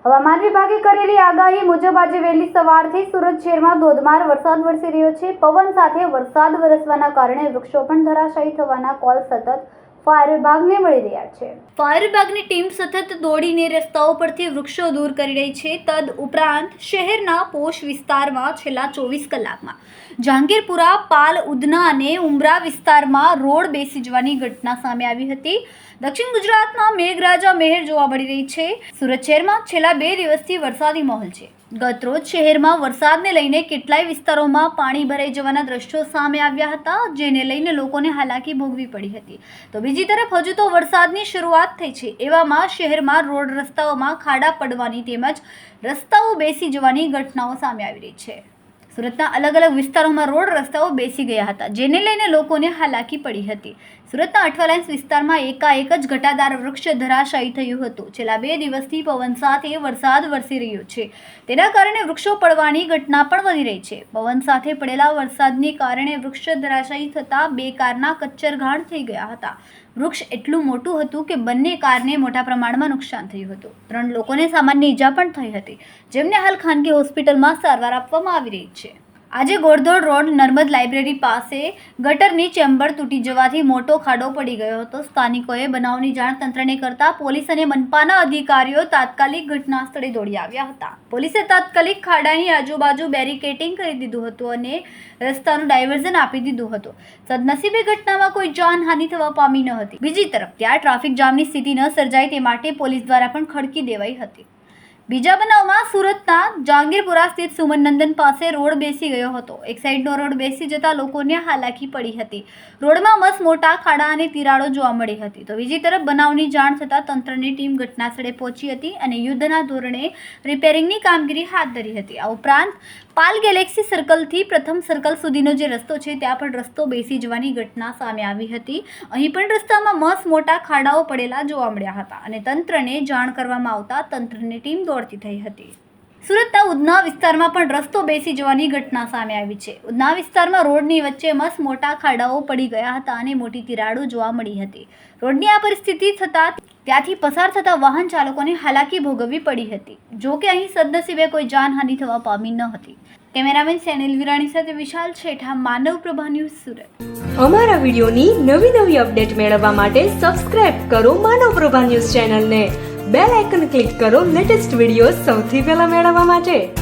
હવામાન વિભાગે કરેલી આગાહી મુજબ આજે વહેલી સવારથી સુરત શહેરમાં ધોધમાર વરસાદ વરસી રહ્યો છે। પવન સાથે વરસાદ વરસવાના કારણે વૃક્ષો પણ ધરાશાયી થવાના કોલ સતત ફાયર વિભાગને મળી રહ્યા છે। ફાયર વિભાગની ટીમ સતત દોડીને રસ્તાઓ પરથી વૃક્ષો દૂર કરી રહી છે। તદ ઉપરાંત શહેરના પોશ વિસ્તારમાં છેલ્લા 24 કલાકમાં જહાંગીરપુરા, પાલ, ઉધના અને ઉમરા વિસ્તારમાં રોડ બેસી જવાની ઘટના સામે આવી હતી। દક્ષિણ ગુજરાતમાં મેઘરાજા મહેર જોવા મળી રહી છે। સુરત શહેરમાં છેલ્લા 2 દિવસથી વરસાદી માહોલ છે। ગતરોજ શહેરમાં વરસાદને લઈને કેટલાય વિસ્તારોમાં પાણી ભરાઈ જવાના દ્રશ્યો સામે આવ્યા હતા, જેને લઈને લોકોને હાલાકી ભોગવી પડી હતી। તો બીજી તરફ હજુ તો વરસાદની શરૂઆત થઈ છે, એવામાં શહેરમાં રોડ રસ્તાઓમાં ખાડા પડવાની તેમજ રસ્તાઓ બેસી જવાની ઘટનાઓ સામે આવી રહી છે। સુરતના અલગ અલગ વિસ્તારોમાં રોડ રસ્તાઓ બેસી ગયા હતા, જેને લઈને લોકોને હાલાકી પડી હતી। સુરતના અઠવાલાઇન્સ વિસ્તારમાં એકાએક જ ઘટાદાર વૃક્ષ ધરાશાયી થયું હતું। છેલ્લા 2 દિવસથી પવન સાથે વરસાદ વરસી રહ્યો છે, તેના કારણે વૃક્ષો પડવાની ઘટના પણ વધી રહી છે। પવન સાથે પડેલા વરસાદને કારણે વૃક્ષ ધરાશાયી થતાં 2 કારના કચ્ચરઘાણ થઈ ગયા હતા। વૃક્ષ એટલું મોટું હતું કે બંને કારને મોટા પ્રમાણમાં નુકસાન થયું હતું। 3 લોકોને સામાન્ય ઈજા પણ થઈ હતી, જેમને હાલ ખાનગી હોસ્પિટલમાં સારવાર આપવામાં આવી રહી છે। આજે ગોરધોડ રોડ નર્મદ લાઇબ્રેરી પાસે ગટરની ચેમ્બર તૂટી જવાથી મોટો ખાડો પડી ગયો હતો। સ્થાનિકોએ બનાવની જાણ તંત્રને કરતા પોલીસ અને મનપાના અધિકારીઓ તાત્કાલિક ઘટના સ્થળે દોડી આવ્યા હતા। પોલીસે તાત્કાલિક ખાડાની આજુબાજુ બેરિકેડિંગ કરી દીધું હતું અને રસ્તાનું ડાયવર્ઝન આપી દીધું હતું। સદનસીબે ઘટનામાં કોઈ જાનહાનિ થવા પામી ન હતી। બીજી તરફ ત્યાં ટ્રાફિક જામની સ્થિતિ ન સર્જાય તે માટે પોલીસ દ્વારા પણ ખડકી દેવાઈ હતી। બીજા બનાવમાં સુરતના જહાંગીરપુરા સ્થિત સુમન નંદન પાસે રોડ બેસી ગયો હતો। એક સાઈડનો રોડ બેસી જતા લોકોને હાલાકી પડી હતી। રોડમાં મસ્ત મોટા ખાડા અને તિરાડો જોવા મળી હતી। તો બીજી તરફ બનાવની જાણ થતાં તંત્રની ટીમ ઘટનાસ્થળે પહોંચી હતી અને યુદ્ધના ધોરણે રિપેરિંગની કામગીરી હાથ ધરી હતી। આ ઉપરાંત પાલ ગેલેક્સી સર્કલથી પ્રથમ સર્કલ સુધીનો જે રસ્તો છે ત્યાં પણ રસ્તો બેસી જવાની ઘટના સામે આવી હતી। અહીં પણ રસ્તામાં મસ્ત મોટા ખાડાઓ પડેલા જોવા મળ્યા હતા અને તંત્રને જાણ કરવામાં આવતા તંત્રની ટીમ દોડતી થઈ હતી। સુરતના ઉધના વિસ્તારમાં પણ રસ્તો બેસી જવાની ઘટના સામે આવી છે। ઉધના વિસ્તારમાં રોડની વચ્ચે મસ્ત મોટા ખાડાઓ પડી ગયા હતા અને મોટી તિરાડો જોવા મળી હતી। રોડની આ પરિસ્થિતિ થતાં ત્યાંથી પસાર થતા વાહન ચાલકોને હાલાકી ભોગવવી પડી હતી। જો કે અહીં સદનસીબે કોઈ જાનહાનિ થવા પામી ન હતી। કેમેરામેન સેનિલ વિરાણી સાથે વિશાલ છેઠા, માનવ પ્રભા ન્યૂઝ, સુરત। અમારા વિડીયોની નવી અપડેટ મેળવવા માટે સબસ્ક્રાઇબ કરો માનવ પ્રભા ન્યૂઝ ચેનલને। બેલ આઇકન ક્લિક કરો લેટેસ્ટ વિડીયો સૌથી પહેલા મેળવવા માટે।